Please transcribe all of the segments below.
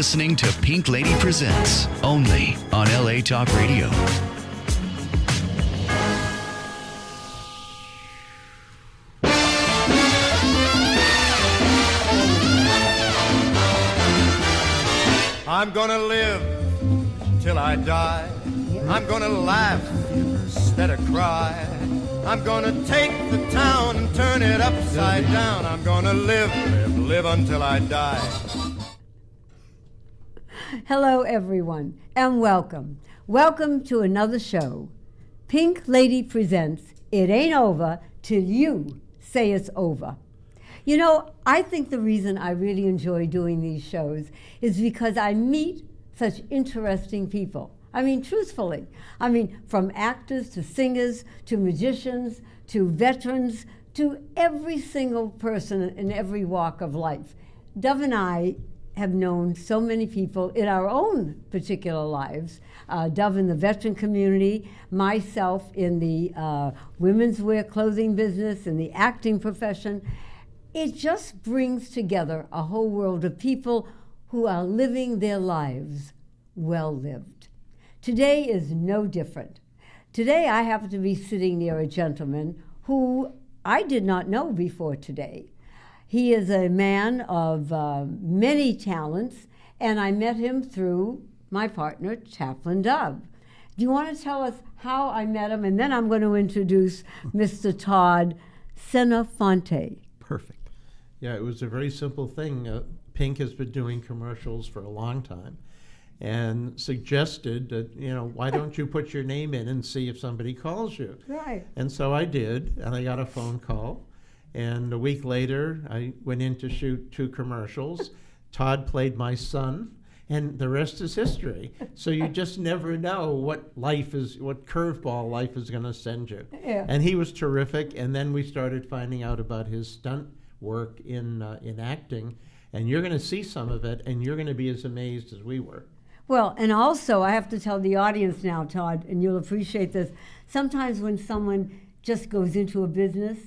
listening to Pink Lady Presents, only on LA Talk Radio. I'm gonna live till I die. I'm gonna laugh instead of cry. I'm gonna take the town and turn it upside down. I'm gonna live until I die. Hello, everyone, and welcome. Welcome to another show. Pink Lady presents It Ain't Over Till You Say It's Over. You know, I think the reason I really enjoy doing these shows is because I meet such interesting people. I mean, truthfully. I mean, from actors to singers to magicians to veterans to every single person in every walk of life. Dove and I have known so many people in our own particular lives. Dove in the veteran community, myself in the women's wear clothing business, in the acting profession. It just brings together a whole world of people who are living their lives well lived. Today is no different. Today I happen to be sitting near a gentleman who I did not know before today. He is a man of many talents, and I met him through my partner, Chaplain Dove. Do you want to tell us how I met him? And then I'm going to introduce Mr. Todd Senafonte. Perfect. Yeah, it was a very simple thing. Pink has been doing commercials for a long time and suggested that, why don't you put your name in and see if somebody calls you? Right. And so I did, and I got a phone call. And a week later, I went in to shoot 2 commercials. Todd played my son, and the rest is history. So you just never know what curveball life is going to send you. Yeah. And he was terrific. And then we started finding out about his stunt work in acting. And you're going to see some of it, and you're going to be as amazed as we were. Well, and also I have to tell the audience now, Todd, and you'll appreciate this. Sometimes when someone just goes into a business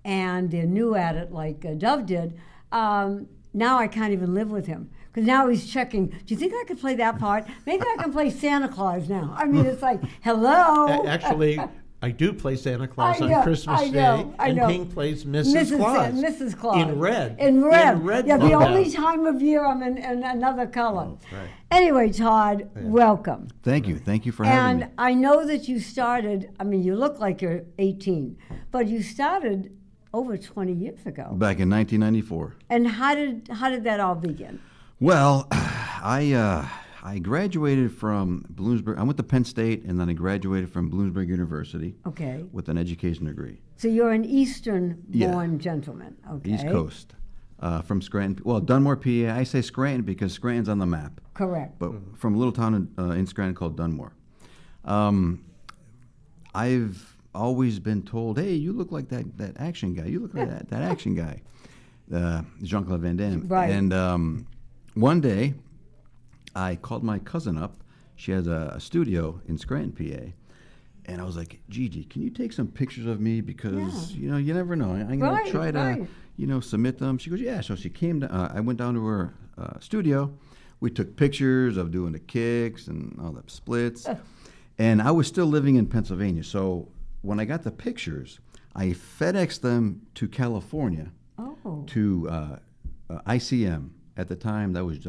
and they're new at it, like Dove did, now I can't even live with him. Because now he's checking, do you think I could play that part? Maybe I can play Santa Claus now. I mean, it's like, hello. Actually, I do play Santa Claus on Christmas Day, and Pink plays Mrs. Claus. Mrs. Claus. In red. In red. Yeah, the logo. only time of year I'm in another color. Oh, right. Anyway, Todd, welcome. Thank you. Thank you for having me. And I know that you started, I mean, you look like you're 18, but you started over 20 years ago. Back in 1994. And how did that all begin? Well, I graduated from Bloomsburg. I went to Penn State, and then I graduated from Bloomsburg University. Okay. With an education degree. So you're an Eastern-born gentleman. Okay. East Coast, from Scranton. Well, Dunmore, PA. I say Scranton because Scranton's on the map. Correct. But from a little town in Scranton called Dunmore. I've always been told, hey, you look like that action guy. You look like that action guy, Jean-Claude Van Damme. Right. And one day, I called my cousin up. She has a studio in Scranton, PA. And I was like, Gigi, can you take some pictures of me? Because, you never know. I'm going to try to, submit them. She goes, yeah. So she came, I went down to her studio. We took pictures of doing the kicks and all the splits. And I was still living in Pennsylvania. So when I got the pictures, I FedExed them to California to ICM. At the time, that was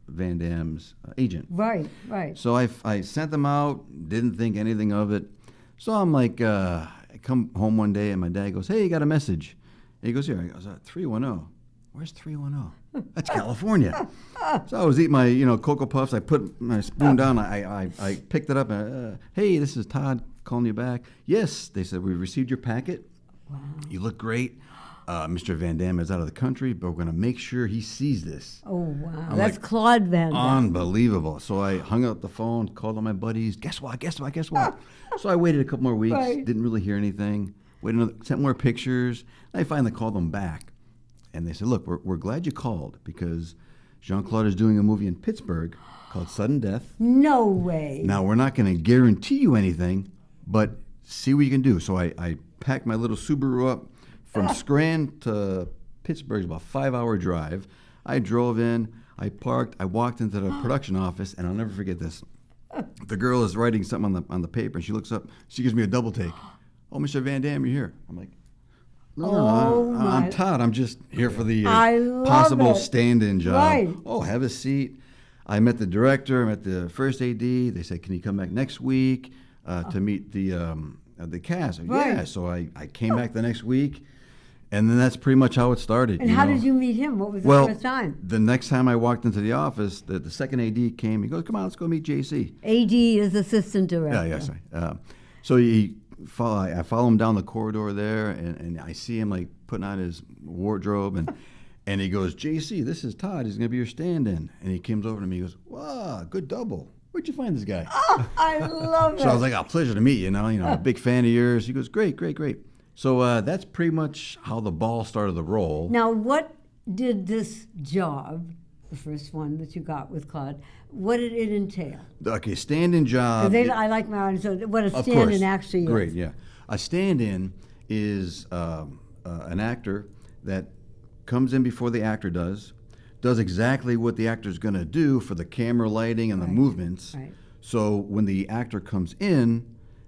Van Damme's agent. Right. So I sent them out, didn't think anything of it. So I'm like, I come home one day, and my dad goes, hey, you got a message. And he goes, here. I goes, 310. Where's 310? That's California. So I was eating my, Cocoa Puffs. I put my spoon down. I picked it up. And, hey, this is Todd calling you back. Yes, they said, we received your packet. Wow. You look great. Mr. Van Damme is out of the country, but we're going to make sure he sees this. Oh, wow. I'm That's like, Claude Van Damme. Unbelievable. So I hung up the phone, called all my buddies. Guess what? So I waited a couple more weeks, didn't really hear anything. Sent more pictures. I finally called them back. And they said, look, we're glad you called because Jean-Claude is doing a movie in Pittsburgh called Sudden Death. No way. Now, we're not going to guarantee you anything, but see what you can do. So I packed my little Subaru up. From Scranton to Pittsburgh is about a 5-hour drive. I drove in. I parked. I walked into the production office, and I'll never forget this. The girl is writing something on the paper, and she looks up. She gives me a double take. "Oh, Mr. Van Damme, you're here." I'm like, "No, Oh, I'm my- Todd. I'm just here for the I love possible it. stand-in job." Right. "Oh, have a seat." I met the director. I met the first AD. They said, "Can you come back next week to meet the cast?" Yeah. Right. So I came back the next week, and then that's pretty much how it started. And how did you meet him? What was the Well, first time? the next time I walked into the office, the second AD came. He goes, "Come on, let's go meet JC." AD is assistant director. Yeah, sorry. So I follow him down the corridor there, and I see him like putting on his wardrobe, and he goes, "JC, this is Todd. He's going to be your stand-in." And he comes over to me. He goes, "Wow, good double. Where'd you find this guy?" I love it. So I was like, "Oh, pleasure to meet you. I'm a big fan of yours." He goes, "Great, great, great." So that's pretty much how the ball started to roll. Now, what did this job, the first one that you got with Claude, what did it entail? Okay, stand-in job. Because I like my audience, so what a Of stand-in course. actually is. Great, yeah. A stand-in is an actor that comes in before the actor does exactly what the actor's going to do for the camera lighting and the Right, movements. right. So when the actor comes in,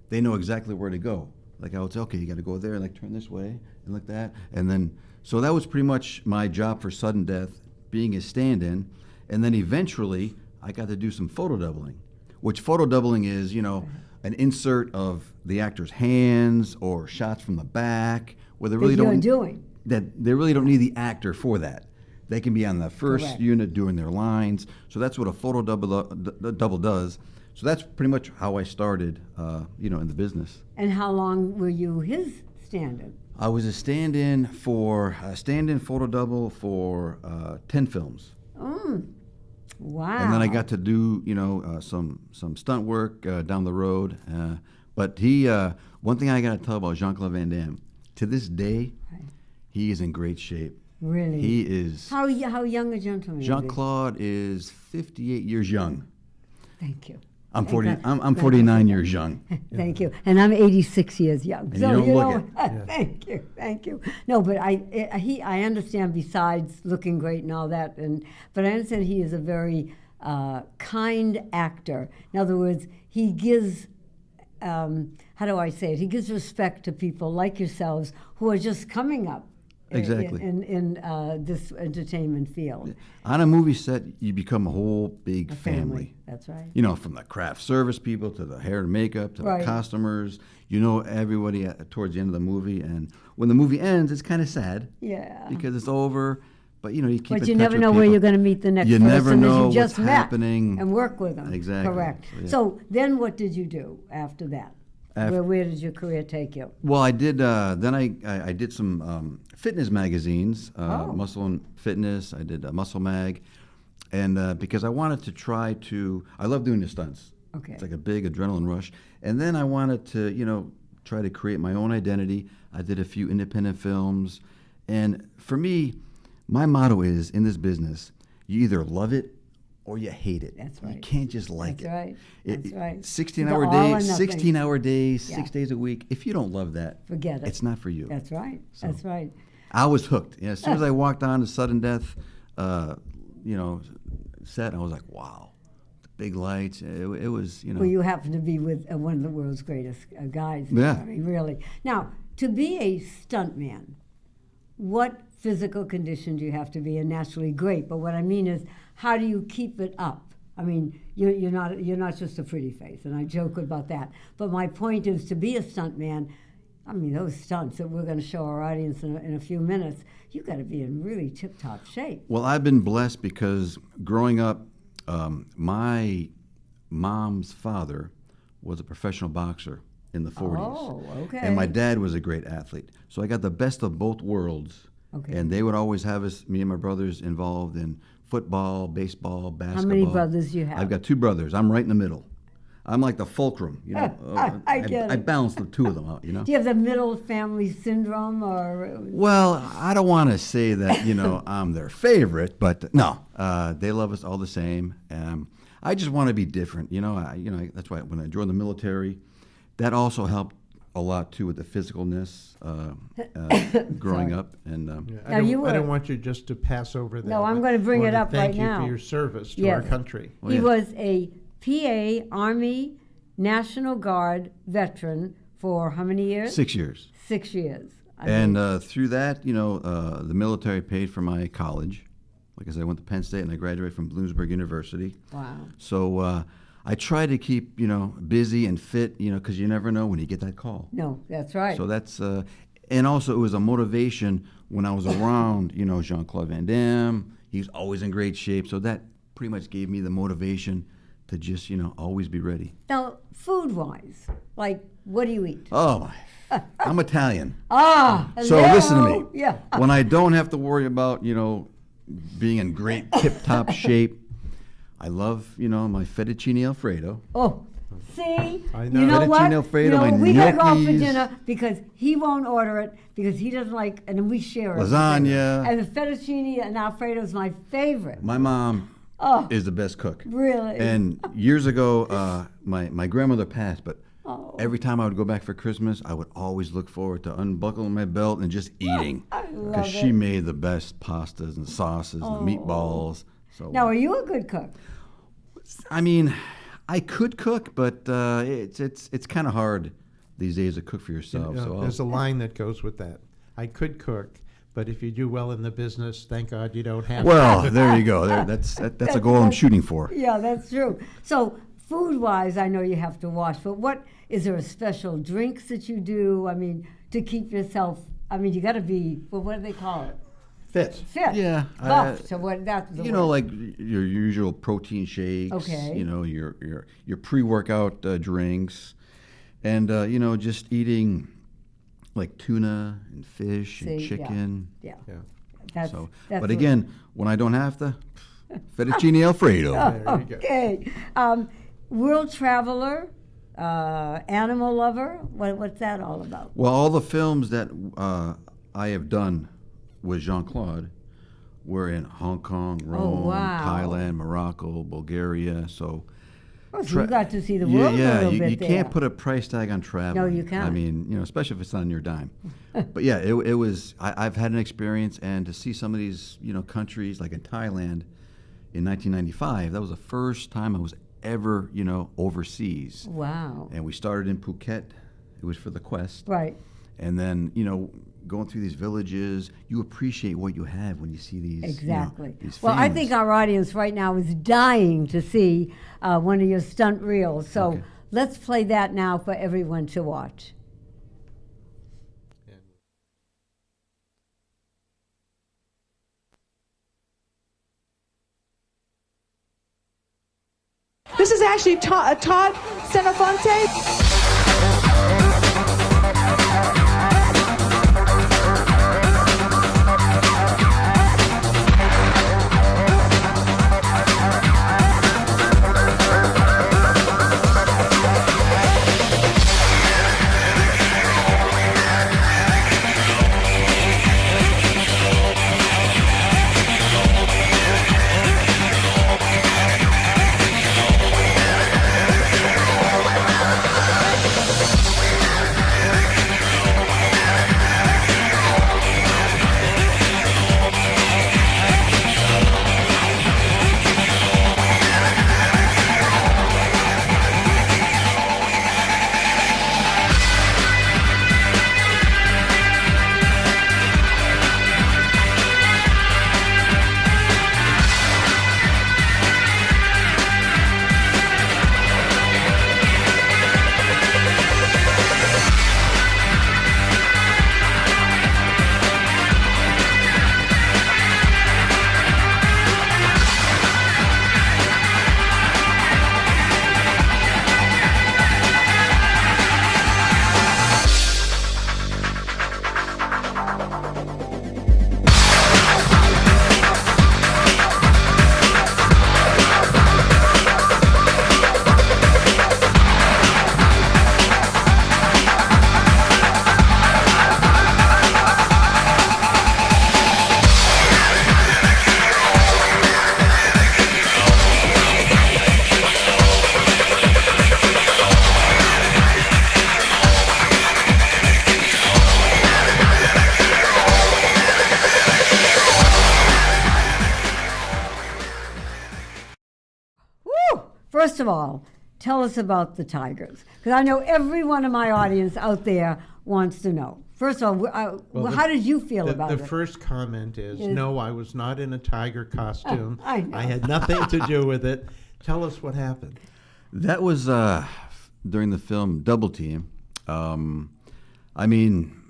they know exactly where to go. Like I would say, "Okay, you got to go there and like turn this way and like that." And then, so that was pretty much my job for Sudden Death, being a stand-in. And then eventually, I got to do some photo doubling, which photo doubling is, an insert of the actor's hands or shots from the back, where they really That you're don't doing. that they really don't need the actor for that. They can be on the first Correct. unit doing their lines. So that's what a photo double does. So that's pretty much how I started, in the business. And how long were you his stand-in? I was a stand-in photo double for 10 films. Wow. And then I got to do, some stunt work down the road. But one thing I got to tell about Jean-Claude Van Damme, to this day, Right. he is in great shape. Really? He is. How young a gentleman is he? Jean-Claude is 58 years young. Thank you. I'm Thank 40. God. I'm 49 years young. Thank you. And I'm 86 years young. And you don't look it. Thank you. No, but I understand besides looking great and all that, but I understand he is a very kind actor. In other words, he gives, how do I say it? He gives respect to people like yourselves who are just coming up. Exactly. In this entertainment field. On a movie set, you become a whole big family. That's right. From the craft service people to the hair and makeup to Right. the costumers. Everybody towards the end of the movie. And when the movie ends, it's kind of sad Yeah. because it's over. But, you keep in But you touch never with know where people. you're going to meet the next You person never that know you just what's met happening. and work with them. Exactly. Correct. So, yeah. So then what did you do after that? Where did your career take you? Well, I did. Then I did some fitness magazines, Oh. Muscle and Fitness. I did Muscle Mag, and because I wanted to try to, I love doing the stunts. Okay. It's like a big adrenaline rush, and then I wanted to, try to create my own identity. I did a few independent films, and for me, my motto is in this business: you either love it or you hate it. That's right. You can't just like That's it. right. That's right. 16-hour It's all or days, nothing. 16-hour days, Yeah. 6 days a week. If you don't love that, Forget it. it's not for you. That's right. So- That's right. I was hooked. As soon as I walked on to Sudden Death, set, I was like, wow, the big lights. It was, Well, you happen to be with one of the world's greatest guys. Yeah. I mean, really. Now, to be a stuntman, what physical condition do you have to be? And naturally great, but what I mean is, how do you keep it up? I mean, you're not just a pretty face, and I joke about that. But my point is, to be a stuntman, I mean, those stunts that we're going to show our audience in a few minutes, you got to be in really tip-top shape. Well, I've been blessed because growing up, my mom's father was a professional boxer in the 40s. Oh, okay. And my dad was a great athlete. So I got the best of both worlds. Okay. And they would always have us, me and my brothers, involved in football, baseball, basketball. How many brothers do you have? I've got 2 brothers. I'm right in the middle. I'm like the fulcrum, I get I it. balance the 2 of them out, Do you have the middle family syndrome, or Well, I don't want to say that, I'm their favorite, but no, they love us all the same. I just want to be different, that's why when I joined the military, that also helped a lot too with the physicalness growing up, and Now, you I don't were- want you just to pass over that. No, I'm but gonna bring want it to up right Thank you now. for your service to Yes. our country. Oh, He yeah. was a PA Army National Guard veteran for how many years? 6 years. 6 years. I And mean, through that, the military paid for my college. Like I said, I went to Penn State and I graduated from Bloomsburg University. wow. So I try to keep, busy and fit, because you never know when you get that call. No, that's right. So that's, and also it was a motivation when I was around, Jean-Claude Van Damme. He's always in great shape. So that pretty much gave me the motivation to just, always be ready. Now, food-wise, like, what do you eat? Oh, my. I'm Italian. Ah, So hello. listen to me. Yeah. When I don't have to worry about, being in great tip-top shape, I love, my fettuccine Alfredo. Oh, see, I know. you know what? Fettuccine Alfredo, my we gotta go out for gnocchis. dinner because he won't order it because he doesn't like, and then we share it. Lasagna. And the fettuccine and Alfredo is my favorite. My mom Oh, is the best cook. really? And years ago, my grandmother passed, but Oh. every time I would go back for Christmas, I would always look forward to unbuckling my belt and just eating. I love Because she it. made the best pastas and sauces and meatballs. So Now, are you a good cook? I mean, I could cook, but it's kind of hard these days to cook for yourself. So There's a line that goes with that. I could cook, but if you do well in the business, thank God you don't have to. well, there you go. That's a goal I'm shooting for. Yeah, that's true. So, food-wise, I know you have to wash, but what is there a special drinks that you do? I mean, to keep yourself. I mean, you got to be. Well, what do they call it? Fit. Fit. Yeah, Buff. So what? That's the word. Like your usual protein shakes. Okay. Your pre-workout drinks, and just eating like tuna and fish and See, yeah. chicken. Yeah. Yeah. That's. So, that's but what- again, when I don't have to, fettuccine Alfredo. There you go. Okay. World traveler, animal lover. What's that all about? Well, all the films that I have done with Jean-Claude were in Hong Kong, Rome, wow. Thailand, Morocco, Bulgaria. So Oh, so you got to see the yeah, world a yeah, little you bit can't there. put a price tag on travel. No, you can't. I mean, especially if it's on your dime. But yeah, it was. I've had an experience, and to see some of these, countries like in Thailand, in 1995, that was the first time I was ever, overseas. Wow. And we started in Phuket. It was for the quest. Right. And then, going through these villages, you appreciate what you have when you see these. Exactly. These Well, I fans. think our audience right now is dying to see one of your stunt reels. So Okay. let's play that now for everyone to watch. This is actually Todd Senofonte. First of all, tell us about the Tigers, because I know every one of my audience out there wants to know. First of all, how did you feel about it? The first comment is, no, I was not in a tiger costume. I know. I had nothing to do with it. Tell us what happened. That was during the film Double Team. I mean,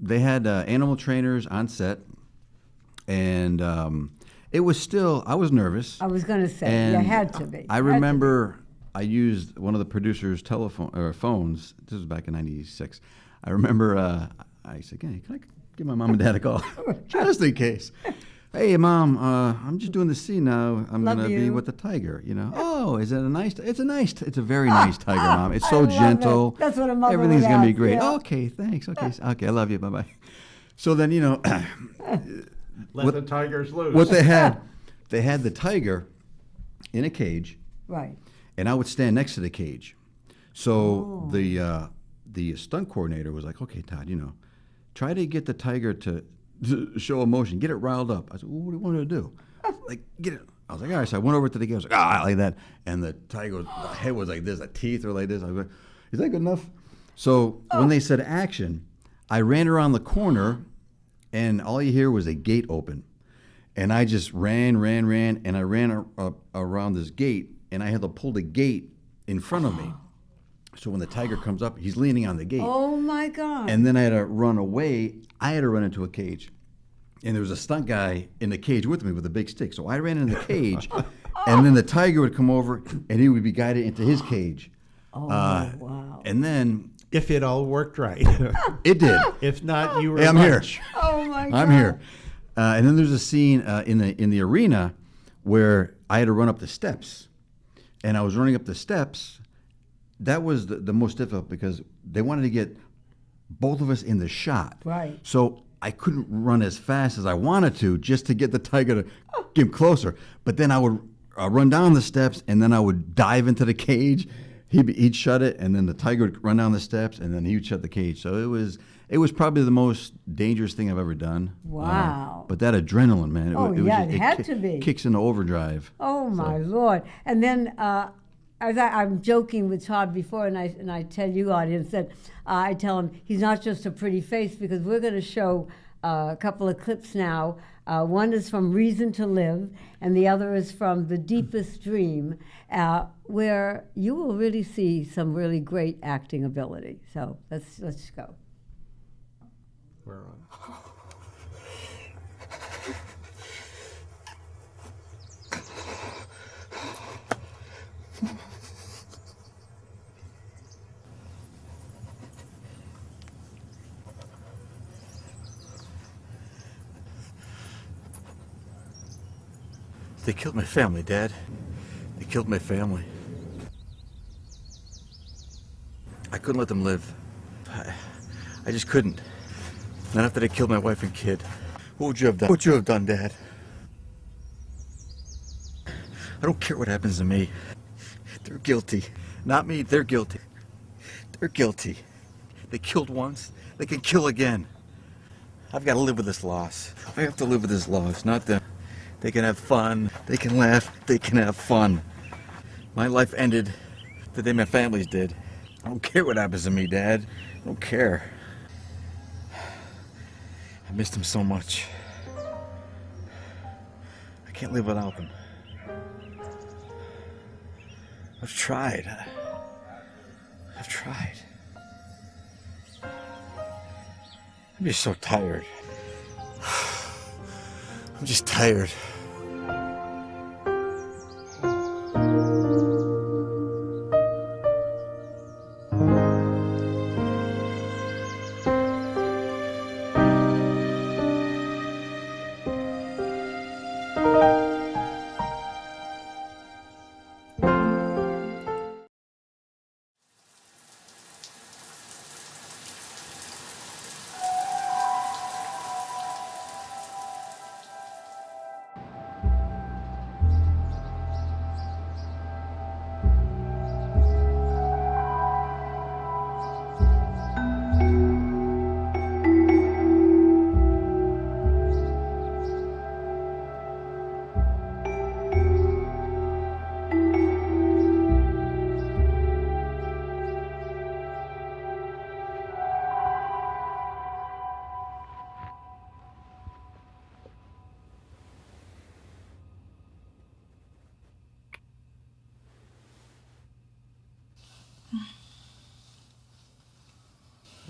they had animal trainers on set, and it was still, I was nervous. I was going to say, And you had to be. I remember I used one of the producer's phones. This was back in '96. I remember I said, "Can I give my mom and dad a call, just in case?" Hey, Mom, I'm just doing the scene now. I'm Love gonna be you. with the tiger. You know? Oh, is it a nice? It's a very nice tiger, Mom. It's I so love gentle. it. That's what a mother Everything's would gonna be ask, great. yeah. Okay, thanks. Okay, I love you. Bye bye. So then, you know, Let the tigers loose. what they had the tiger in a cage, Right. and I would stand next to the cage. So the stunt coordinator was like, "Okay, Todd, you know, try to get the tiger to show emotion, get it riled up." I said, "Well, what do you want to do?" Like, get it. I was like, "All right." So I went over to the cage. I was like, like that, and the tiger, the head was like this, the teeth were like this. I was like, "Is that good enough?" So when they said action, I ran around the corner, and all you hear was a gate open. And I just ran, and I ran around this gate, and I had to pull the gate in front of me. So when the tiger comes up, he's leaning on the gate. Oh, my God. And then I had to run away. I had to run into a cage. And there was a stunt guy in the cage with me with a big stick. So I ran in the cage, and then the tiger would come over, and he would be guided into his cage. Oh, wow. And then If it all worked right. it did. If not, you were Hey, I'm here. lunch. Oh, my God. I'm here. And then there's a scene in the arena where I had to run up the steps, and I was running up the steps. That was the most difficult because they wanted to get both of us in the shot. Right. So I couldn't run as fast as I wanted to just to get the tiger to get him closer. But then I would run down the steps, and then I would dive into the cage. He'd shut it, and then the tiger would run down the steps, and then he would shut the cage. So it was probably the most dangerous thing I've ever done. Wow. But that adrenaline, man. Oh, yeah, it had to be. Kicks into overdrive. Oh, my Lord. And then as I'm joking with Todd before, and I tell you, audience, that I tell him he's not just a pretty face, because we're going to show a couple of clips now. One is from Reason to Live, and the other is from The Deepest Dream, where you will really see some really great acting ability. So let's go. We're on. They killed my family, Dad. They killed my family. I couldn't let them live. I just couldn't. Not after they killed my wife and kid. What would you have done? What would you have done, Dad? I don't care what happens to me. They're guilty. Not me, they're guilty. They're guilty. They killed once, they can kill again. I've got to live with this loss. I have to live with this loss, not them. They can have fun, they can laugh, they can have fun. My life ended the day my family's did. I don't care what happens to me, Dad. I don't care. I missed them so much. I can't live without them. I've tried. I've tried. I'm just so tired. I'm just tired.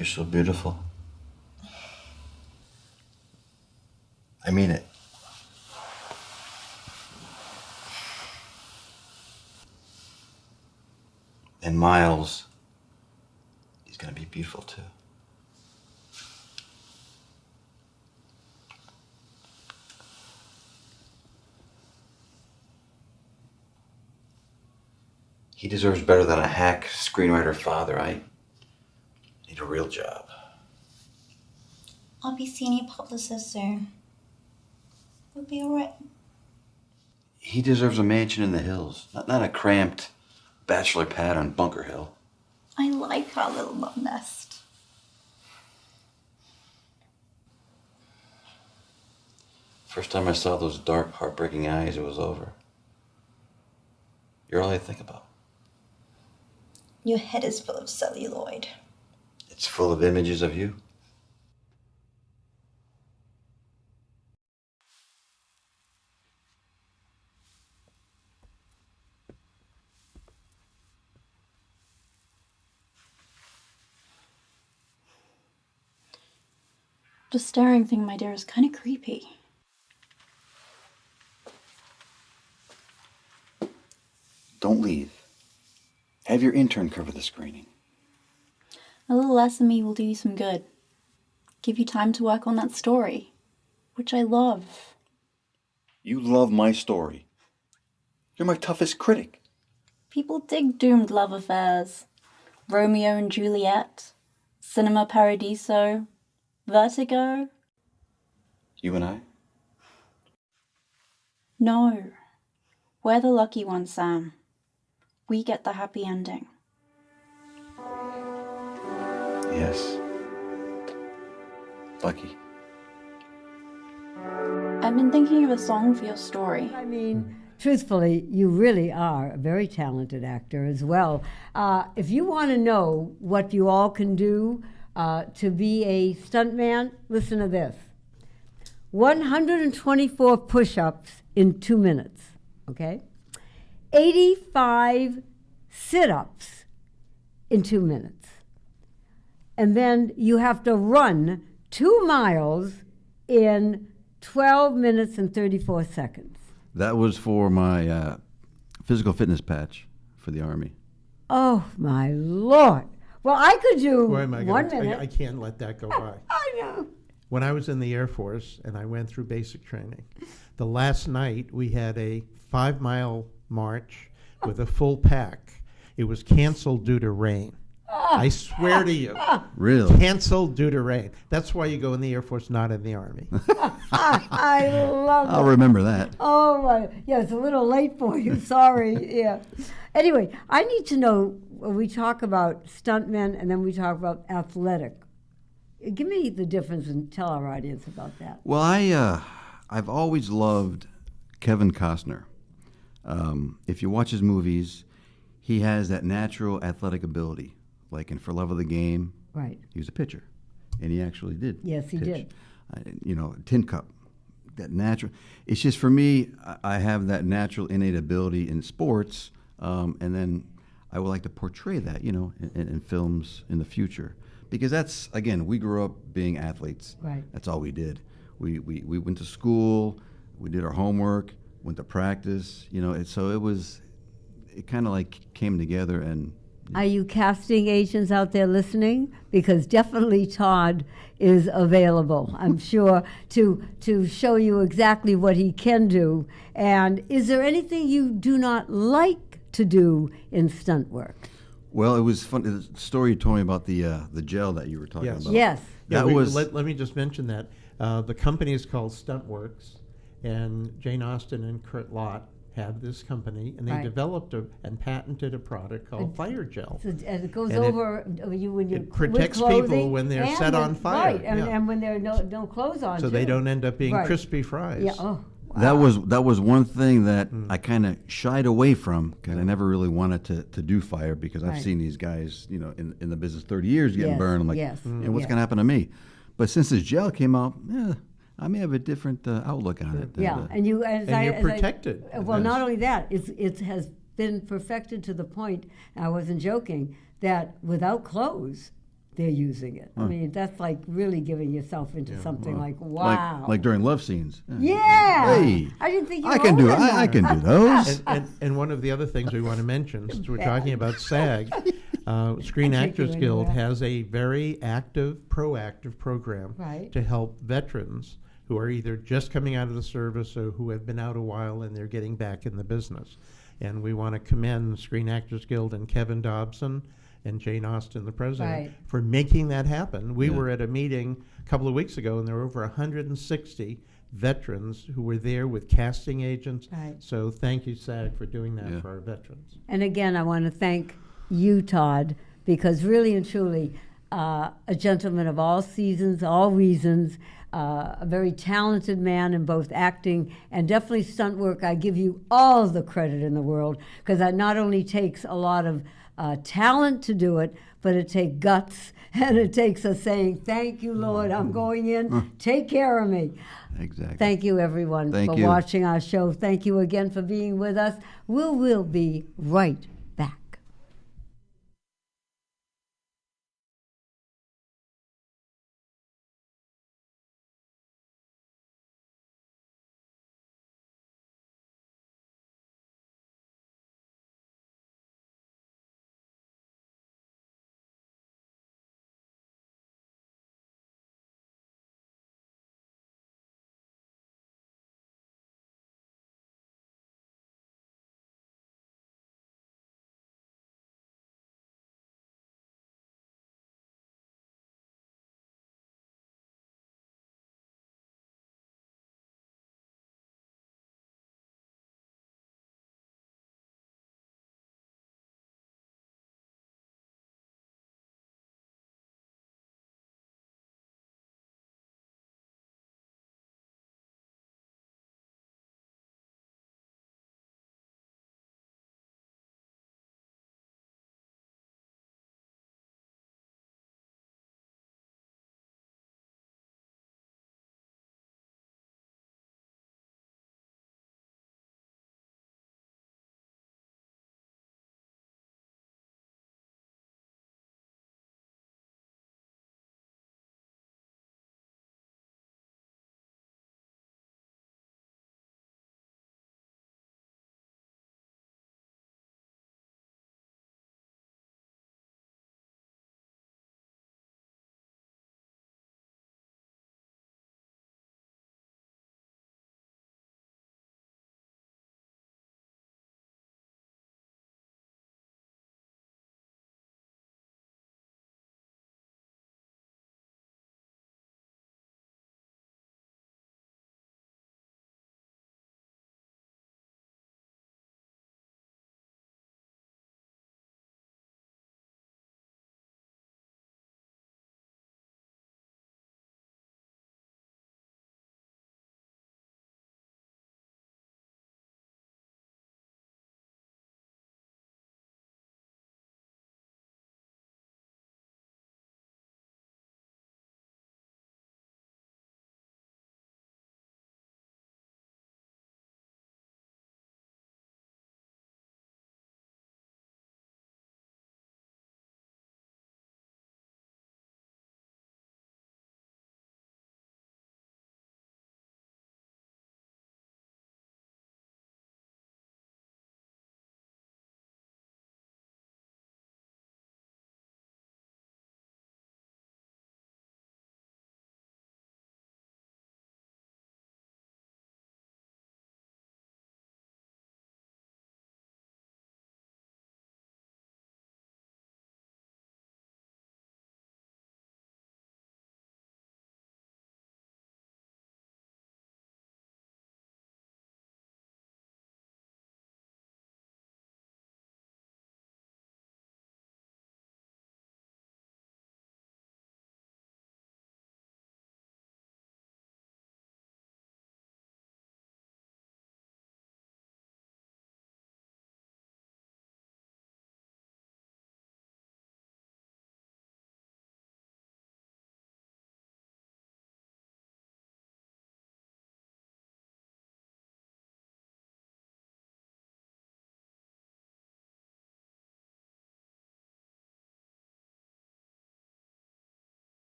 You're so beautiful. I mean it. And Miles, he's gonna be beautiful too. He deserves better than a hack screenwriter father. I need a real job. I'll be senior publicist soon. We'll be alright. He deserves a mansion in the hills, not a cramped bachelor pad on Bunker Hill. I like our little love nest. First time I saw those dark, heartbreaking eyes, it was over. You're all I think about. Your head is full of celluloid. It's full of images of you. The staring thing, my dear, is kind of creepy. Don't leave. Have your intern cover the screening. A little less of me will do you some good. Give you time to work on that story, which I love. You love my story. You're my toughest critic. People dig doomed love affairs. Romeo and Juliet, Cinema Paradiso, Vertigo. You and I? No. We're the lucky ones, Sam. We get the happy ending. Yes. Lucky. I've been thinking of a song for your story. I mean, truthfully, you really are a very talented actor as well. If you want to know what you all can do to be a stuntman, listen to this. 124 push-ups in 2 minutes, okay? 85 sit-ups in 2 minutes. And then you have to run 2 miles in 12 minutes and 34 seconds. That was for my physical fitness patch for the Army. Oh, my Lord. Well, I could do Why am I 1 gonna minute. I can't let that go by. I know. When I was in the Air Force and I went through basic training, the last night we had a 5-mile march with a full pack. It was canceled due to rain. I swear to you. Really? Canceled due to rain. That's why you go in the Air Force, not in the Army. I love I'll it. remember that. Oh, my. Yeah, it's a little late for you. Sorry. Yeah. Anyway, I need to know, when we talk about stuntmen and then we talk about athletic. Give me the difference and tell our audience about that. Well, I've always loved Kevin Costner. If you watch his movies, he has that natural athletic ability. Like in For Love of the Game, Right. he was a pitcher, and he actually did. Yes, he pitch. did. Tin Cup, that natural. It's just for me, I have that natural innate ability in sports, and then I would like to portray that, in films in the future. Because that's, again, we grew up being athletes. Right. That's all we did. We went to school, we did our homework, went to practice, so it kind of like came together. And Are you casting agents out there listening? Because definitely Todd is available, I'm sure, to show you exactly what he can do. And is there anything you do not like to do in stunt work? Well, it was fun. The story you told me about the gel that you were talking Yes. about. Yes. That Yeah, was. let me just mention that. The company is called Stuntworks, and Jane Austen and Kurt Lott have this company, and they Right. developed and patented a product called Fire Gel. So, and it goes And it- over you when you it protects with people clothing when they're and set on when- fire, right? And, yeah. and when there are no clothes on, So they too. don't end up being Right. crispy fries. Yeah. Oh. That was one thing that I kind of shied away from because I never really wanted to do fire because I've Right. seen these guys, in the business 30 years getting Yes, burned. I'm like, yes, and what's yes. going to happen to me? But since this gel came out, I may have a different outlook on it. Yeah, and you as And I, you're as protected. well, not Yes. only that, it has been perfected to the point. I wasn't joking that without clothes, they're using it. I mean, that's like really giving yourself into something like, wow. Like during love scenes. Yeah. Hey, I didn't think you I were can do. old I enough. can do those. And one of the other things we want to mention, since we're talking about SAG, Screen I take Actors you Guild anywhere. has a very active, proactive program Right. to help veterans who are either just coming out of the service or who have been out a while and they're getting back in the business. And we want to commend Screen Actors Guild and Kevin Dobson and Jane Austen, the president, Right. for making that happen. We Yeah. were at a meeting a couple of weeks ago, and there were over 160 veterans who were there with casting agents. Right. So thank you, SAG, for doing that Yeah. for our veterans. And again, I want to thank you, Todd, because really and truly, a gentleman of all seasons, all reasons, a very talented man in both acting and definitely stunt work. I give you all the credit in the world, because that not only takes a lot of talent to do it, but it takes guts, and it takes us saying, thank you, Lord, I'm going in, take care of me. Exactly. Thank you, everyone, Thank for you. watching our show. Thank you again for being with us. We'll be right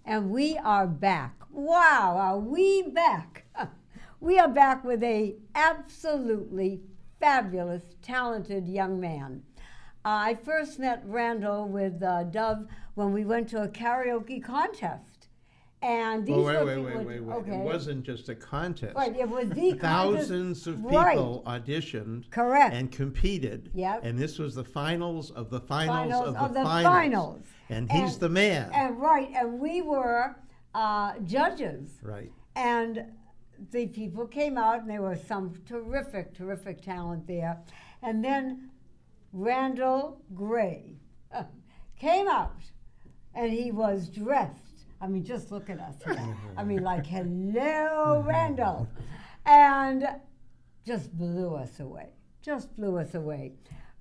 And we are back. Wow, are we back? We are back with a absolutely fabulous, talented young man. I first met Randall with Dove when we went to a karaoke contest. And these Well, were wait. Okay. It wasn't just a contest. Right, it was the Thousands of Right. people auditioned Correct. and competed. Yep. And this was the finals of the finals, Finals of the of the finals. finals. And he's the man. And we were judges. Right. And the people came out, and there was some terrific, terrific talent there. And then Randall Gray came out, and he was dressed. I mean, just look at us here. I mean, like, hello, Randall. And just blew us away. Just blew us away.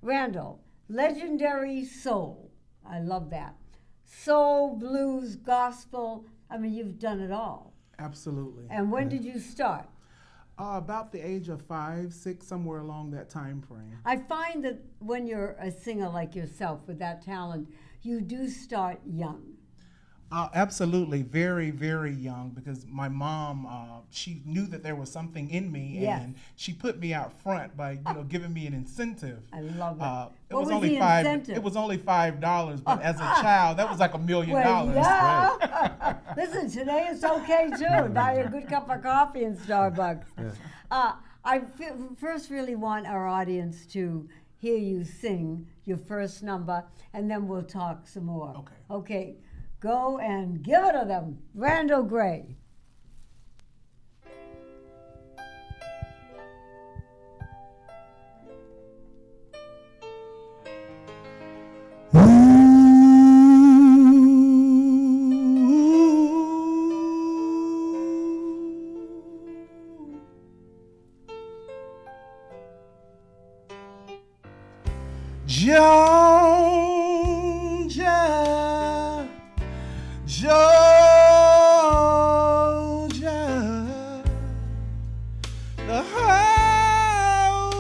Randall, legendary soul. I love that. Soul, blues, gospel. I mean, you've done it all. Absolutely. And when did you start? About the age of 5, 6, somewhere along that time frame. I find that when you're a singer like yourself with that talent, you do start young. Absolutely, very, very young, because my mom, she knew that there was something in me, Yes. and she put me out front by, giving me an incentive. I love it. It What was was only the five. incentive? It was only $5, but as a child, that was like $1 million. Well, yeah. Listen, today it's okay too. Buy a good cup of coffee in Starbucks. First really want our audience to hear you sing your first number, and then we'll talk some more. Okay. Okay. Go and give it to them. Randall Gray. Georgia, Georgia, the whole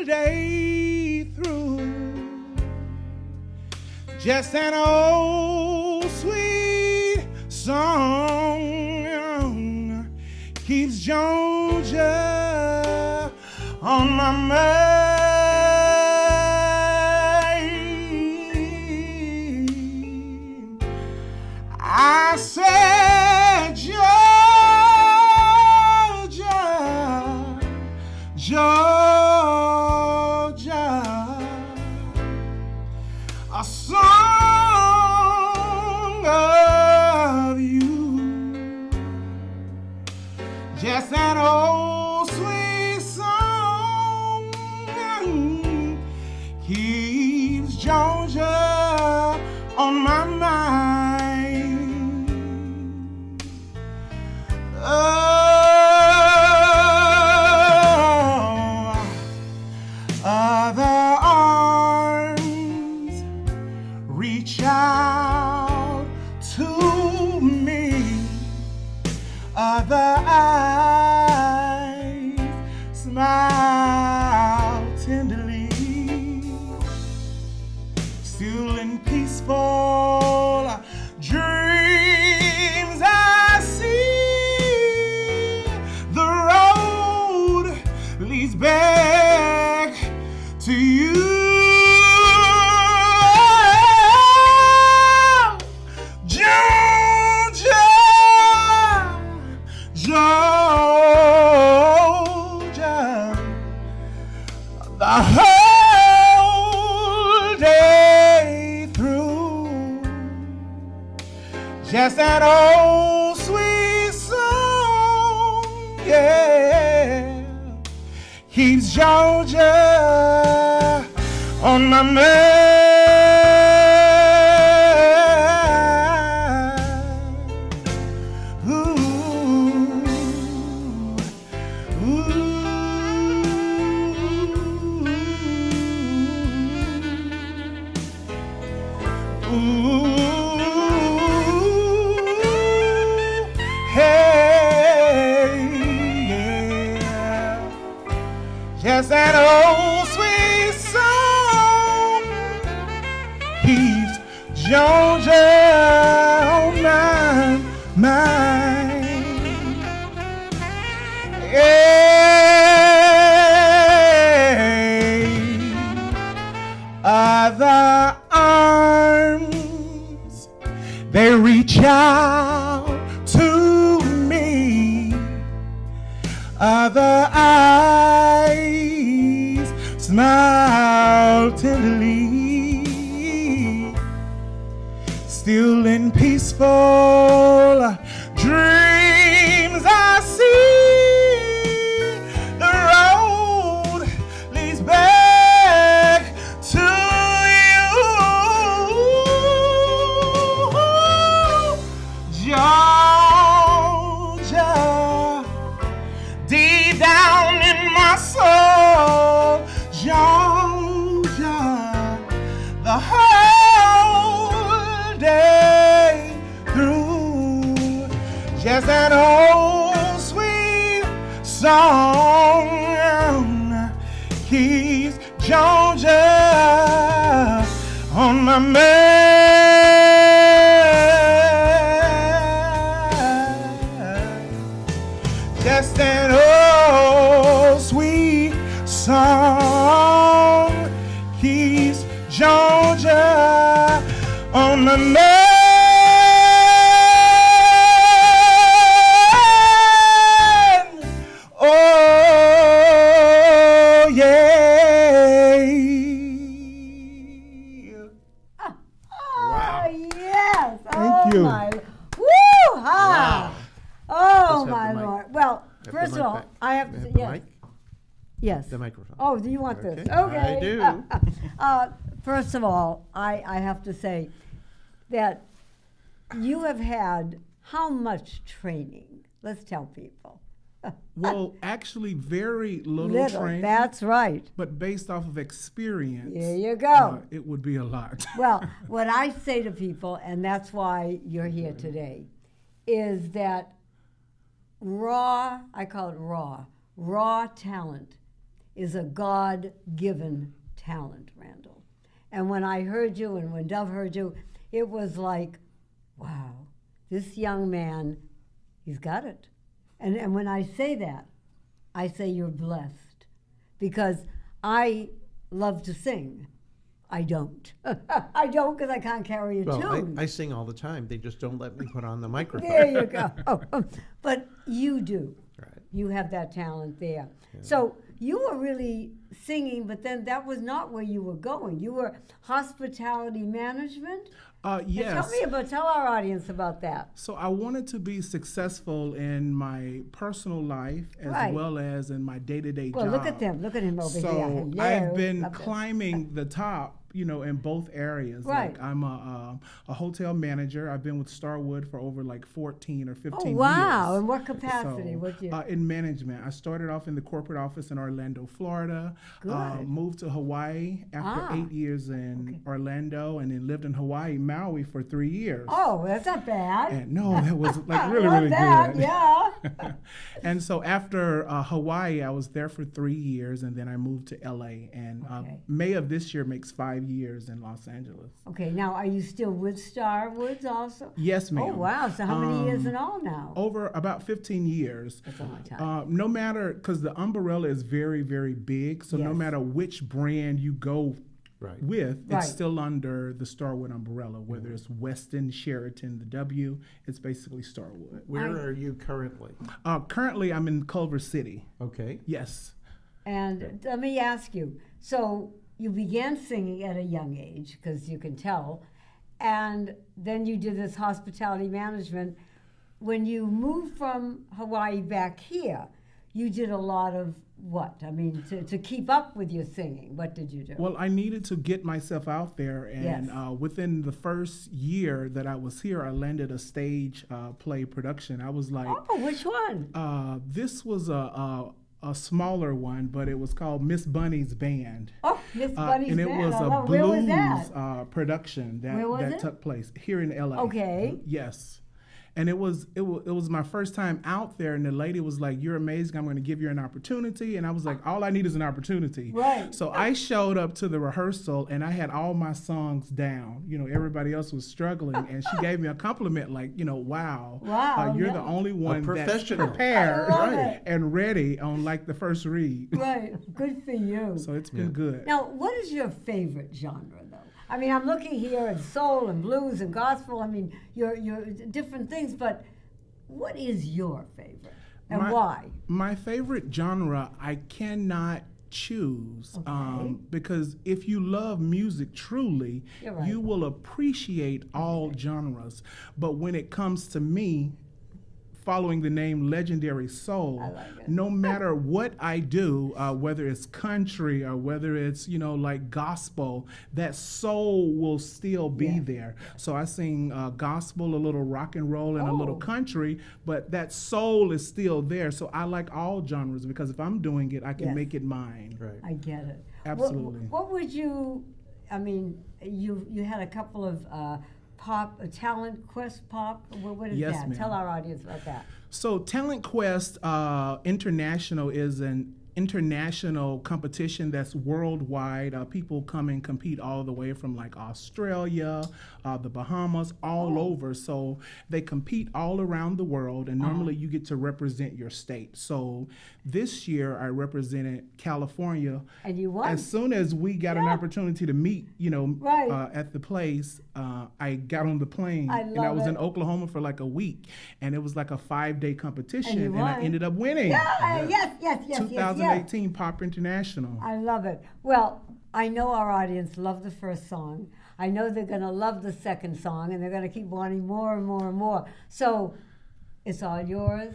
day through, just an old sweet song keeps Georgia on my mind. I said, Georgia, Georgia, a song of you, just an old sweet song keeps Georgia on my mind. Other arms reach out to me, other eyes smile tenderly, still in peaceful dreams I see the road leads back to you. Georgia, Georgia, the whole day through, just an old sweet song, yeah, keeps Georgia on my mind. Ooh, hey, yeah. Just an old sweet song Other arms, they reach out to me. Other eyes smile tenderly. Still in peaceful dreams I see the road leads back to you, Georgia. Deep down in my soul, Georgia, the whole day through, just an old sweet song keeps Georgia on my mind. Just an old sweet song keeps Georgia on my mind. Oh, yeah. Oh, yes. Thank you. My, woo! Ha! Oh, Let's have my the mic. Lord. Well, Have the first of mic all, back. I have Have to, the yes. mic? Yes. The microphone. Oh, do you want this? Okay, Okay. I do. First of all, I have to say that you have had how much training? Let's tell people. Well, actually, very little training. That's right. But based off of experience, Here you go. it would be a lot. Well, what I say to people, and that's why you're here today, is that I call it raw talent is a God-given talent, Randall. And when I heard you and when Dove heard you, it was like, wow, this young man, he's got it. And when I say that, I say you're blessed because I love to sing. I don't. I don't because I can't carry a Well, tune. I sing all the time. They just don't let me put on the microphone. There you go. But you do. Right. You have that talent there. So you were really singing, but then that was not where you were going. You were hospitality management. Yes. Tell our audience about that. So I wanted to be successful in my personal life as Right. well as in my day-to-day Well, job. look at them. Look at him over So here. Hello. I've been Love this. climbing the top, in both areas. Right. Like I'm a hotel manager. I've been with Starwood for over like 14 or 15 Oh, years. wow. In what capacity? So, What you? in management. I started off in the corporate office in Orlando, Florida. Good. Moved to Hawaii after 8 years in Orlando, and then lived in Hawaii, Maui for 3 years. Oh, that's not bad. And no, that was like I really, love really that. good. Yeah. And so after Hawaii, I was there for 3 years, and then I moved to LA. And Okay. May of this year makes 5 years in Los Angeles. Okay. Now, are you still with Starwoods also? Yes, ma'am. Oh, wow. So how many years in all now? Over about 15 years. That's a long time. No matter, because the umbrella is very, very big, so no Yes. matter which brand you go Right. with, Right. it's still under the Starwood umbrella, whether it's Westin, Sheraton, the W, it's basically Starwood. Where are you currently? Currently, I'm in Culver City. Okay. Yes. And let me ask you, so you began singing at a young age, because you can tell, and then you did this hospitality management. When you moved from Hawaii back here, you did a lot of what? I mean, to keep up with your singing, what did you do? Well, I needed to get myself out there, and Yes. within the first year that I was here, I landed a stage play production. I was like, Oh, which one? this was a smaller one, but it was called Miss Bunny's Band. Oh, Miss Bunny's and it Band. was I a love- Where was blues that? production Where was that it? took place here in LA. Okay. Yes. And it was my first time out there, and the lady was like, "You're amazing. I'm going to give you an opportunity." And I was like, "All I need is an opportunity." Right. So I showed up to the rehearsal, and I had all my songs down. You know, everybody else was struggling, and she gave me a compliment, like, you know, "Wow, you're the only one that's professional. prepared I love it. and ready on like the first read." Right. Good for you. So it's been good. Now, what is your favorite genre, though? I mean, I'm looking here at soul and blues and gospel. I mean, your different things, but what is your favorite and why? My favorite genre, I cannot choose because if you love music truly, You're right. you will appreciate all genres. But when it comes to me, following the name Legendary Soul, I like it. no matter what I do, whether it's country or whether it's, you know, like gospel, that soul will still be there. So I sing gospel, a little rock and roll, and a little country, but that soul is still there. So I like all genres because if I'm doing it, I can Yes. make it mine. Right. I get it. Absolutely. What would you? I mean, you had a couple of pop, Talent Quest pop. What is Yes, that? ma'am. Tell our audience about that. So Talent Quest International is an international competition that's worldwide. People come and compete all the way from like Australia, the Bahamas, all over. So they compete all around the world, and normally you get to represent your state. So this year I represented California. And you won. As soon as we got an opportunity to meet, you know, Right. at the place, I got on the plane, and I love was in it. Oklahoma for like a week, and it was like a 5-day competition, you and I won. ended up winning. Yes. 2018 Pop International. I love it. Well, I know our audience loved the first song. I know they're going to love the second song, and they're going to keep wanting more and more and more. So it's all yours.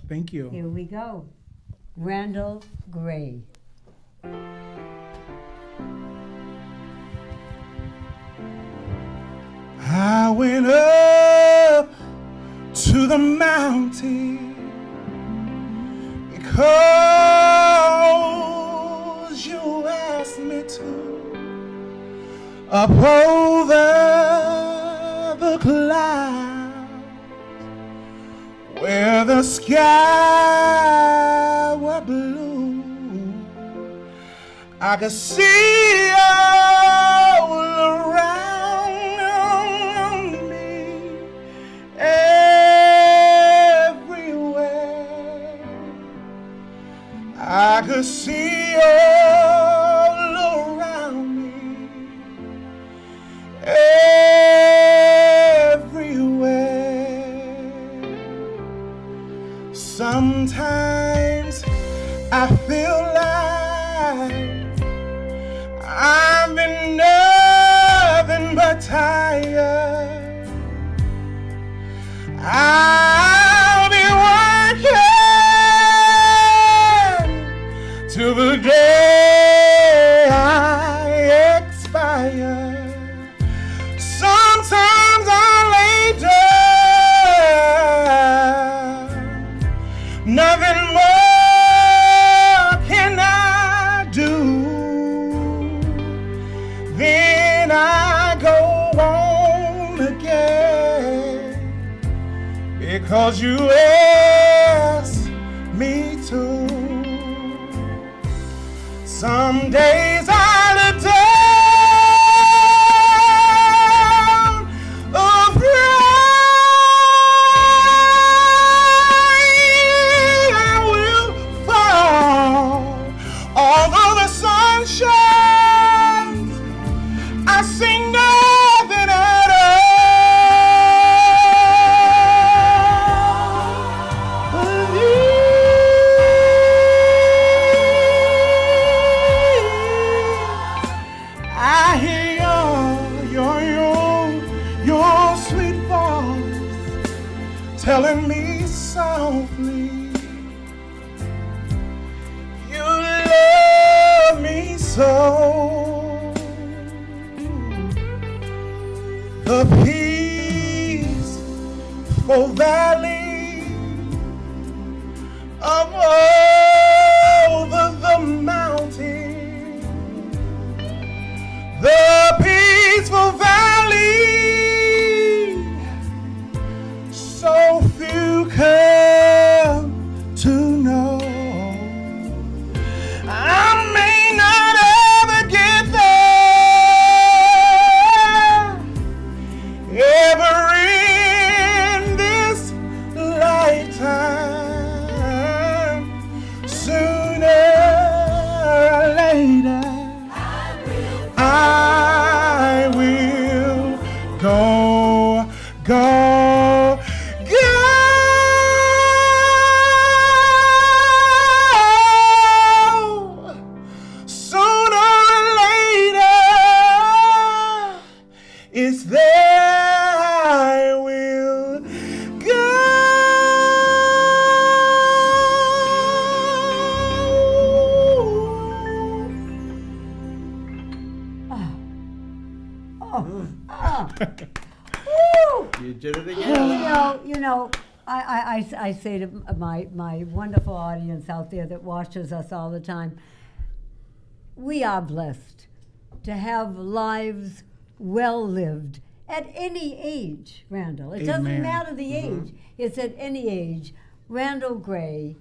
Thank you. Here we go. Randall Gray. I went up to the mountain because you asked me to, up over the clouds where the sky were blue. I could see all around me, everywhere. I could see all around me, everywhere. Sometimes I feel like I've been nothing but tired. I'll be working till the day I expire. Sometimes I lay down, nothing more can I do. Then I go on again because you asked me to. Some days I look down afraid I will fall. Although the sun shines, I see nothing at all. Woo! You did it again. You know, I say to my wonderful audience out there that watches us all the time, we are blessed to have lives well lived at any age, Randall. It doesn't Amen. matter the age. It's at any age. Randall Gray,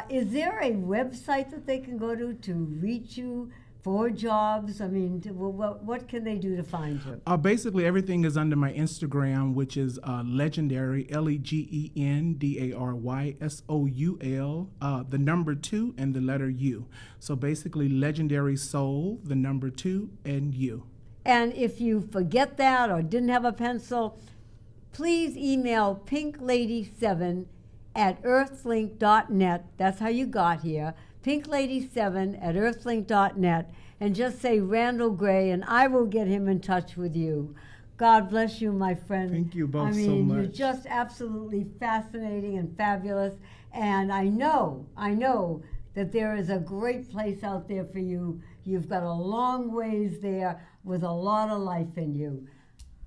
is there a website that they can go to reach you for jobs? I mean, what can they do to find you? Basically, everything is under my Instagram, which is Legendary, LEGENDARYSOUL, the number 2 and the letter U. So basically, Legendary Soul, the number 2 and U. And if you forget that or didn't have a pencil, please email pinklady7@earthlink.net. That's how you got here. pinklady7@earthlink.net, and just say Randall Gray, and I will get him in touch with you. God bless you, my friend. Thank you both I so mean, much. you're just absolutely fascinating and fabulous, and I know that there is a great place out there for you. You've got a long ways there with a lot of life in you.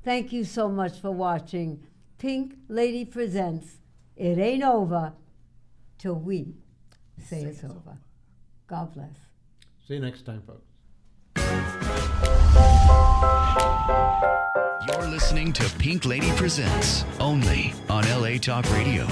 Thank you so much for watching Pink Lady Presents It Ain't Over Till We Say It's Over. God bless. See you next time, folks. You're listening to Pink Lady Presents, only on LA Talk Radio.